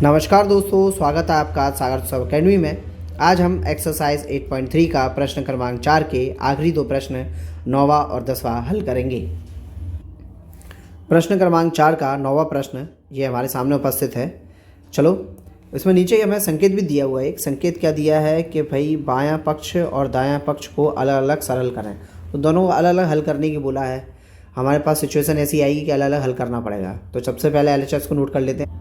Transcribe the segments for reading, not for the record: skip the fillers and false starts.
नमस्कार दोस्तों, स्वागत है आपका सागर सब अकेडमी में। आज हम एक्सरसाइज 8.3 का प्रश्न क्रमांक 4 के आखिरी दो प्रश्न 9वां और 10वां हल करेंगे। प्रश्न क्रमांक 4 का 9वां प्रश्न ये हमारे सामने उपस्थित है। चलो, इसमें नीचे हमें संकेत भी दिया हुआ है। एक संकेत क्या दिया है कि भाई बायां पक्ष और दायां पक्ष को अलग अलग सरल करें, तो दोनों को अलग अलग हल करने की बोला है। हमारे पास सिचुएशन ऐसी आएगी कि अलग अलग हल करना पड़ेगा। तो सबसे पहले LHS को नोट कर लेते हैं।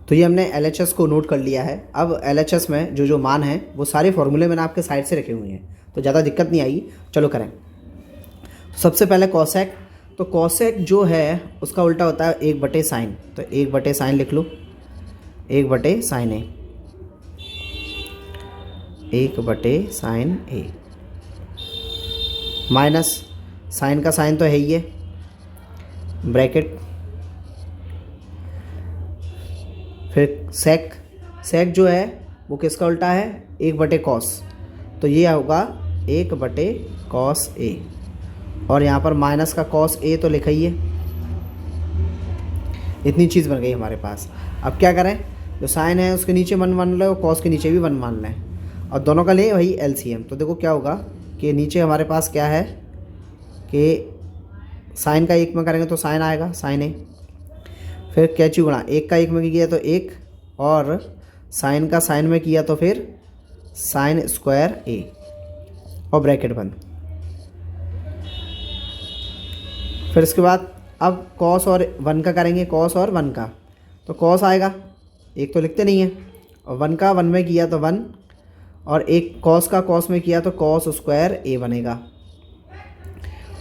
तो ये हमने LHS को नोट कर लिया है। अब LHS में जो मान हैं वो सारे फॉर्मूले मैंने आपके साइड से रखे हुए हैं, तो ज़्यादा दिक्कत नहीं आएगी। चलो करें। तो सबसे पहले कॉसेक। तो कॉसेक जो है उसका उल्टा होता है 1/sin। तो 1/sin लिख लो, 1/sin A, 1/sin A minus sine का साइन तो है ही है, ब्रैकेट, फिर सेक जो है वो किसका उल्टा है 1/cos। तो ये होगा 1/cos A, और यहाँ पर माइनस का cos A तो लिखा ही है। इतनी चीज़ बन गई हमारे पास। अब क्या करें, जो साइन है उसके नीचे 1 मान लें और cos के नीचे भी 1 मान लें, और दोनों का ले वही LCM। तो देखो क्या होगा कि नीचे हमारे पास क्या है कि साइन का 1 में करेंगे तो साइन आएगा, साइन A। फिर कैची गुणा 1 का 1 में किया तो 1, और साइन का साइन में किया तो फिर साइन स्क्वायर A, और ब्रैकेट बंद। फिर इसके बाद अब कॉस और 1 का करेंगे, कॉस और 1 का। तो कॉस आएगा, एक तो लिखते नहीं है, और 1 का 1 में किया तो 1, और एक कॉस का कॉस में किया तो कॉस स्क्वायर A बनेगा,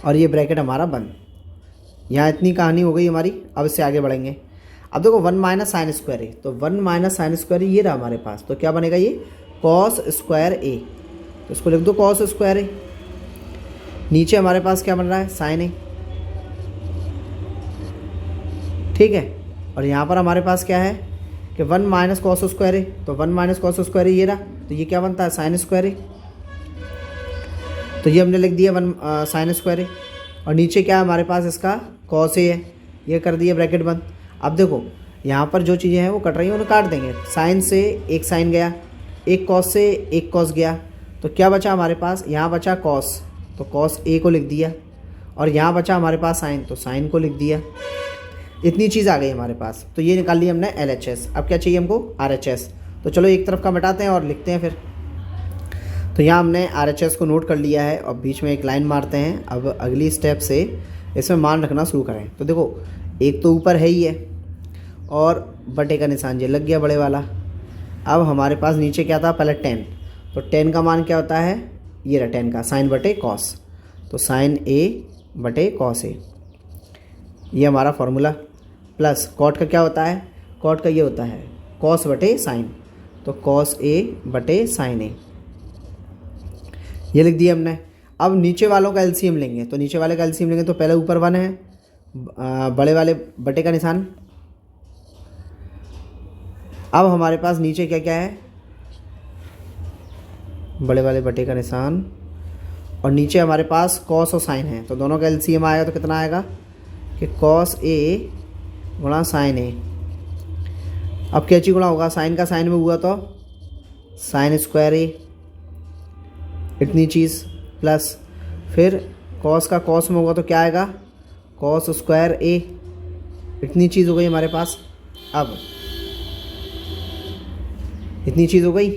और ये ब्रैकेट हमारा बंद। यहाँ इतनी कहानी हो गई हमारी। अब इससे आगे बढ़ेंगे। अब देखो 1 - sin स्क्वायर A, तो 1 - sin स्क्वायर ये रहा हमारे पास। तो क्या बनेगा ये cos स्क्वायर A। तो इसको लिख दो cos स्क्वायर A। नीचे हमारे पास क्या बन रहा है sin A, ठीक है। और यहाँ पर हमारे पास क्या है कि 1 - cos स्क्वायर A। तो 1 - cos स्क्वायर A ये रहा, तो ये क्या बनता है sin स्क्वायर A। तो ये हमने लिख दिया 1 sin स्क्वायर A, और नीचे क्या है हमारे पास इसका cos A है, ये कर दिया ब्रैकेट बंद। अब देखो यहाँ पर जो चीज़ें हैं वो कट रही हैं, उन्हें काट देंगे। साइन से एक साइन गया, एक cos से एक cos गया, तो क्या बचा हमारे पास, यहाँ बचा cos, तो cos A को लिख दिया, और यहाँ बचा हमारे पास साइन, तो साइन को लिख दिया। इतनी चीज़ आ गई हमारे पास। तो ये निकाल लिया हमने LHS। अब क्या चाहिए हमको RHS। तो चलो एक तरफ का मिटाते हैं और लिखते हैं फिर। तो यहाँ हमने RHS को नोट कर लिया है, और बीच में एक लाइन मारते हैं। अब अगली स्टेप से इसमें मान रखना शुरू करें। तो देखो एक तो ऊपर है ही है, और बटे का निशान ये लग गया बड़े वाला। अब हमारे पास नीचे क्या था पहले 10। तो 10 का मान क्या होता है, ये रहा 10 का साइन बटे कॉस। तो साइन A/cos A, ये हमारा फॉर्मूला। प्लस कॉट का क्या होता है, कॉट का ये होता है cos बटे साइन, तो cos A/sin A, ये लिख दिया हमने। अब नीचे वालों का LCM लेंगे। तो नीचे वाले का LCM लेंगे तो पहले ऊपर 1 है, बड़े वाले बटे का निशान। अब हमारे पास नीचे क्या क्या है, बड़े वाले बटे का निशान, और नीचे हमारे पास cos और साइन है। तो दोनों का LCM आएगा तो कितना आएगा कि cos A गुणा sin A। अब कैची गुणा होगा, साइन का साइन में हुआ तो साइन स्क्वायर A, इतनी चीज़। प्लस फिर cos का cos में होगा तो क्या आएगा cos स्क्वायर A, इतनी चीज़ हो गई हमारे पास। अब इतनी चीज़ हो गई।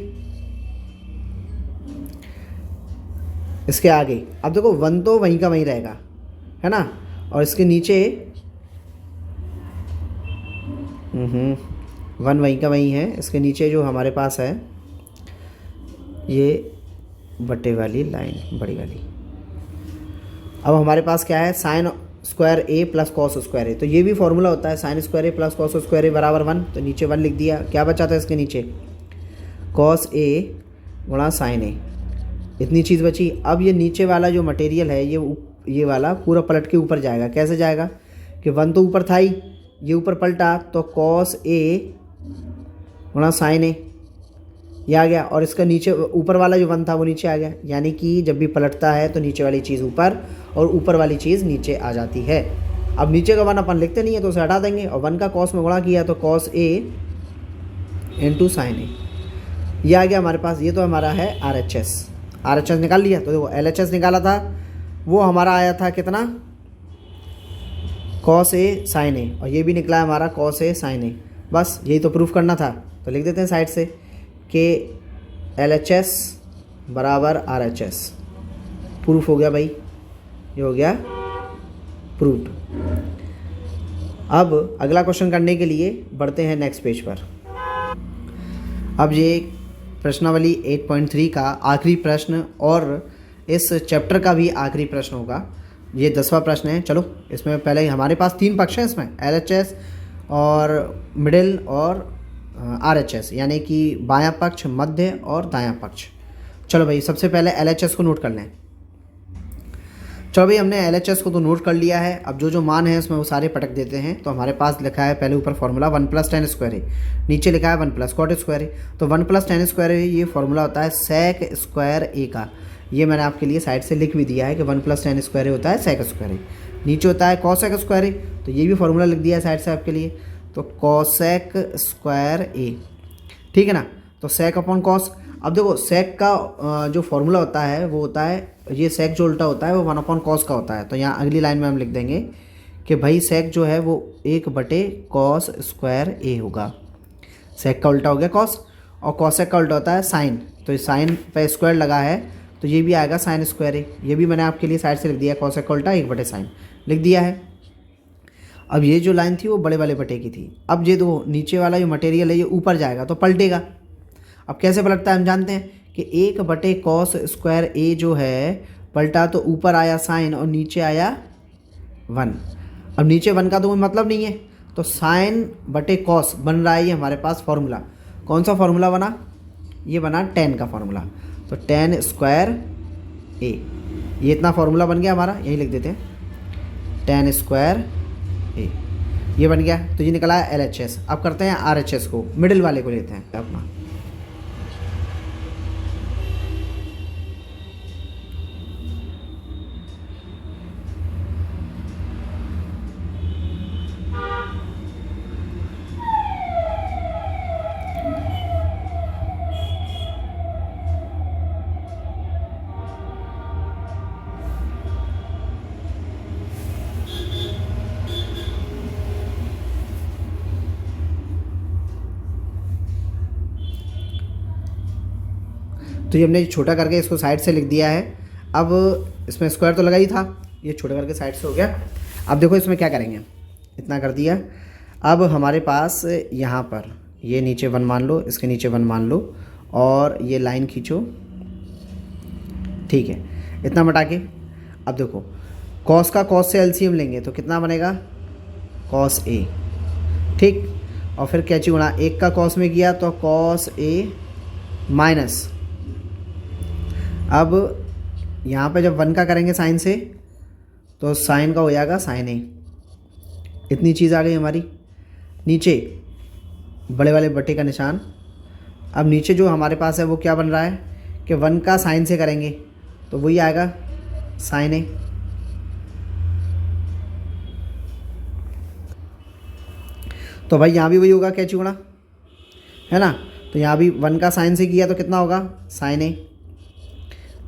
इसके आगे अब देखो 1 तो वहीं का वहीं रहेगा, है ना, और इसके नीचे 1 वहीं का वहीं है। इसके नीचे जो हमारे पास है ये बटे वाली लाइन, बड़ी वाली। अब हमारे पास क्या है sine square A plus cos square A। तो ये भी फॉर्मूला होता है sine square A plus cos square A बराबर 1। तो नीचे 1 लिख दिया। क्या बचा था इसके नीचे cos A गुणा साइन A, इतनी चीज़ बची। अब ये नीचे वाला जो मटेरियल है ये वाला पूरा पलट के ऊपर जाएगा। कैसे जाएगा कि 1 तो ऊपर था ही, ये ऊपर पलटा तो cos A गुणा साइन A, ये आ गया, और इसका नीचे ऊपर वाला जो 1 था वो नीचे आ गया। यानी कि जब भी पलटता है तो नीचे वाली चीज़ ऊपर और ऊपर वाली चीज़ नीचे आ जाती है। अब नीचे का 1 अपन लिखते नहीं है तो उसे हटा देंगे, और 1 का कॉस में गुणा किया तो कॉस ए इंटू साइन ए। ये आ गया हमारे पास, ये तो हमारा है RHS। RHS निकाल लिया। तो देखो LHS निकाला था, वो हमारा आया था कितना, cos A sin A, और ये भी निकला है हमारा cos A sin A। बस यही तो प्रूफ करना था, तो लिख देते हैं साइड से कि LHS बराबर RHS। प्रूफ हो गया भाई, ये हो गया प्रूफ। अब अगला क्वेश्चन करने के लिए बढ़ते हैं नेक्स्ट पेज पर। अब ये प्रश्नावली 8.3 का आखिरी प्रश्न और इस चैप्टर का भी आखिरी प्रश्न होगा। ये 10वां प्रश्न है। चलो इसमें पहले हमारे पास 3 पक्ष हैं इसमें, LHS और मिडिल और RHS, यानी कि बायां पक्ष, मध्य और दायां पक्ष। चलो भाई सबसे पहले LHS को नोट कर लें। चलो भाई हमने LHS को तो नोट कर लिया है। अब जो जो मान है उसमें वो सारे पटक देते हैं। तो हमारे पास लिखा है पहले ऊपर फॉर्मूला 1 + tan स्क्वायर ए, नीचे लिखा है 1 + cot स्क्वायर ए। तो 1 + tan स्क्वायर ए ये फॉर्मूला होता है sec स्क्वायर ए का। ये मैंने आपके लिए साइड से लिख भी दिया है कि 1 + tan स्क्वायर ए होता है sec स्क्वायर ए। नीचे होता है cosec स्क्वायर ए, तो ये भी फॉर्मूला लिख दिया है साइड से आपके लिए। तो cosec स्क्वायर ए, ठीक है ना। तो sec अपॉन cos। अब देखो sec का जो फॉर्मूला होता है वो होता है, ये sec जो उल्टा होता है वो 1 अपॉन cos का होता है। तो यहाँ अगली लाइन में हम लिख देंगे कि भाई sec जो है वो 1/cos स्क्वायर ए होगा। sec का उल्टा हो गया cos, और cosec का उल्टा होता है sin। तो इस sin पे स्क्वायर लगा है तो ये भी आएगा sin स्क्वायर ए। ये भी मैंने आपके लिए साइड से लिख दिया, cosec का उल्टा 1/sin लिख दिया है। अब ये जो लाइन थी वो बड़े वाले बटे की थी। अब ये दो नीचे वाला जो मटेरियल है ये ऊपर जाएगा तो पलटेगा। अब कैसे पलटता है हम जानते हैं कि 1/cos स्क्वायर ए जो है पलटा तो ऊपर आया साइन और नीचे आया 1। अब नीचे 1 का तो कोई मतलब नहीं है, तो sin/cos बन रहा है ये हमारे पास फॉर्मूला। कौन सा फॉर्मूला बना, ये बना tan का फॉर्मूला। तो tan स्क्वायर ए, ये इतना फॉर्मूला बन गया हमारा, यही लिख देते हैं tan स्क्वायर ए, ये बन गया। तो ये निकला है LHS। अब करते हैं RHS को, मिडिल वाले को लेते हैं अपना। तो ये हमने छोटा करके इसको साइड से लिख दिया है। अब इसमें स्क्वायर तो लगा ही था, ये छोटा करके साइड से हो गया। अब देखो इसमें क्या करेंगे, इतना कर दिया। अब हमारे पास यहाँ पर ये नीचे 1 मान लो, इसके नीचे 1 मान लो, और ये लाइन खींचो, ठीक है। इतना मटा के अब देखो cos का cos से LCM लेंगे तो कितना बनेगा, cos A, ठीक। और फिर कैची गुणा 1 का cos में किया तो cos A माइनस, अब यहाँ पे जब 1 का करेंगे साइन से तो साइन का हो जाएगा sin A। इतनी चीज़ आ गई हमारी। नीचे बड़े वाले बटे का निशान। अब नीचे जो हमारे पास है वो क्या बन रहा है कि 1 का साइन से करेंगे तो वही आएगा sin A। तो भाई यहाँ भी वही होगा कैची गुणा, है ना। तो यहाँ भी 1 का साइन से किया तो कितना होगा sin A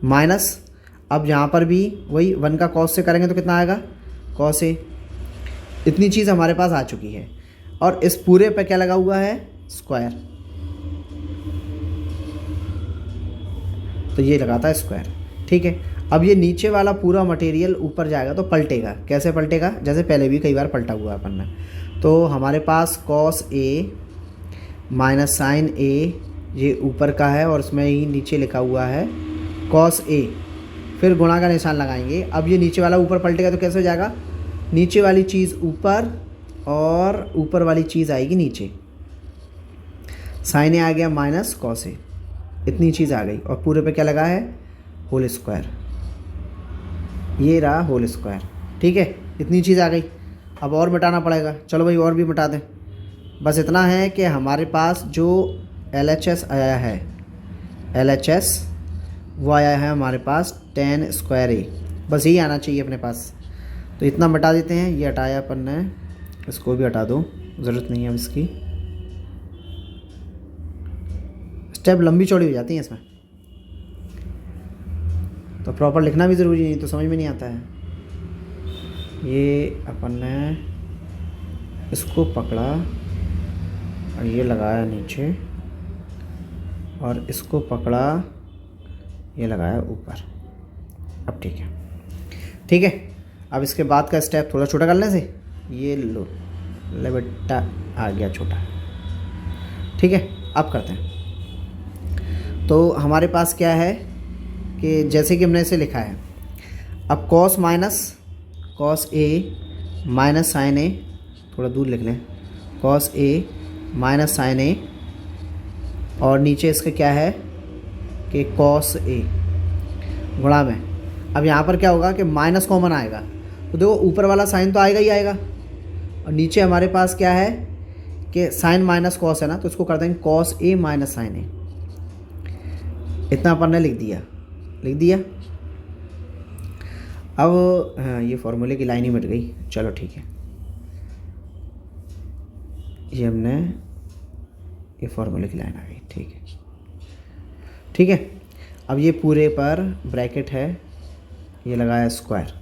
माइनस, अब यहाँ पर भी वही 1 का cos से करेंगे तो कितना आएगा cos A। इतनी चीज़ हमारे पास आ चुकी है। और इस पूरे पे क्या लगा हुआ है, स्क्वायर। तो ये लगाता है स्क्वायर, ठीक है। अब ये नीचे वाला पूरा मटेरियल ऊपर जाएगा तो पलटेगा। कैसे पलटेगा, जैसे पहले भी कई बार पलटा हुआ है अपन ने। तो हमारे पास cos A minus sin A ये ऊपर का है और उसमें ही नीचे लिखा हुआ है cos A, फिर गुणा का निशान लगाएंगे। अब ये नीचे वाला ऊपर पलटेगा तो कैसे हो जाएगा, नीचे वाली चीज़ ऊपर और ऊपर वाली चीज़ आएगी नीचे। sin A आ गया माइनस cos A, इतनी चीज़ आ गई। और पूरे पे क्या लगा है, होल स्क्वायर। ये रहा होल स्क्वायर, ठीक है। इतनी चीज़ आ गई। अब और मिटाना पड़ेगा। चलो भाई और भी मिटा दें। बस इतना है कि हमारे पास जो LHS आया है, LHS वो आया है हमारे पास tan स्क्वायर A। बस यही आना चाहिए अपने पास। तो इतना मिटा देते हैं, ये हटाया अपन ने, इसको भी हटा दो, ज़रूरत नहीं है अब इसकी। स्टेप लंबी चौड़ी हो जाती हैं इसमें, तो प्रॉपर लिखना भी ज़रूरी नहीं तो समझ में नहीं आता है। ये अपन ने इसको पकड़ा और ये लगाया नीचे, और इसको पकड़ा, ये लगाया ऊपर। अब ठीक है, ठीक है। अब इसके बाद का स्टेप थोड़ा छोटा करने से, ये लो ले बेटा आ गया छोटा, ठीक है। अब करते हैं। तो हमारे पास क्या है कि जैसे कि हमने इसे लिखा है, अब कॉस ए माइनस साइन ए, थोड़ा दूर लिख लें, कॉस ए माइनस साइन ए, और नीचे इसका क्या है कि कॉस ए गुणा में। अब यहाँ पर क्या होगा कि माइनस कॉमन आएगा, तो देखो ऊपर वाला साइन तो आएगा ही आएगा, और नीचे हमारे पास क्या है कि साइन माइनस कॉस है ना, तो इसको कर देंगे कॉस ए माइनस साइन ए। इतना अपन ने लिख दिया। अब हाँ, ये फॉर्मूले की लाइन ही मिट गई, चलो ठीक है। ये हमने ये फॉर्मूले की लाइन आ गई, ठीक है। अब ये पूरे पर ब्रैकेट है, ये लगाया स्क्वायर।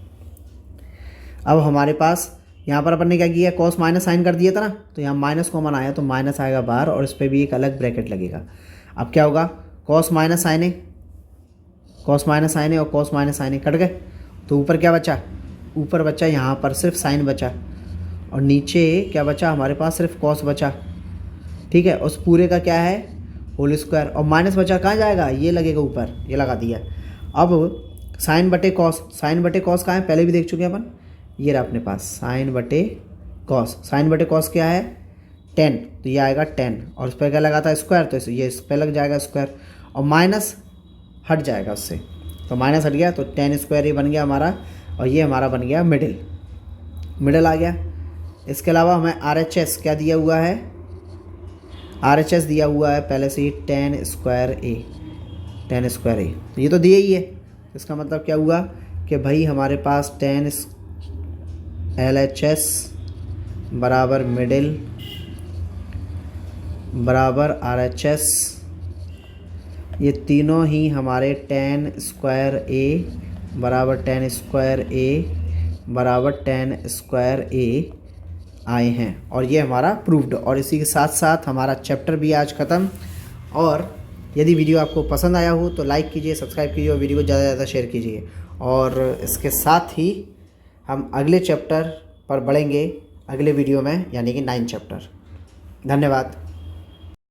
अब हमारे पास यहाँ पर अपन ने क्या किया, कॉस माइनस साइन कर दिया था ना, तो यहाँ माइनस कॉमन आया तो माइनस आएगा बाहर, और इस पर भी एक अलग ब्रैकेट लगेगा। अब क्या होगा, कॉस माइनस साइन ए और कॉस माइनस साइन ए कट गए, तो ऊपर क्या बचा, ऊपर बचा यहाँ पर सिर्फ साइन बचा, और नीचे क्या बचा हमारे पास, सिर्फ कॉस बचा, ठीक है। उस पूरे का क्या है, होल स्क्वायर, और माइनस बचा कहाँ जाएगा, ये लगेगा ऊपर, ये लगा दिया। अब साइन बटे कॉस कहाँ है, पहले भी देख चुके हैं अपन, ये रहा अपने पास साइन बटे कॉस क्या है 10, तो ये आएगा 10, और उस पर क्या लगा था स्क्वायर, तो ये इस पर लग जाएगा स्क्वायर, और माइनस हट जाएगा उससे, तो माइनस हट गया, तो 10 स्क्वायर ये बन गया हमारा, और ये हमारा बन गया मिडिल आ गया। इसके अलावा हमें RHS क्या दिया हुआ है, RHS दिया हुआ है पहले से ही 10 स्क्वायर ए, तो ये तो दिया ही है। इसका मतलब क्या हुआ कि भाई हमारे पास 10 LHS बराबर मिडिल बराबर RHS, ये तीनों ही हमारे 10 स्क्वायर ए बराबर 10 स्क्वायर ए बराबर 10 स्क्वायर ए आए हैं, और ये हमारा प्रूव्ड। और इसी के साथ साथ हमारा चैप्टर भी आज ख़त्म। और यदि वीडियो आपको पसंद आया हो तो लाइक कीजिए, सब्सक्राइब कीजिए, और वीडियो को ज़्यादा से ज़्यादा शेयर कीजिए। और इसके साथ ही हम अगले चैप्टर पर बढ़ेंगे अगले वीडियो में, यानी कि 9 चैप्टर। धन्यवाद।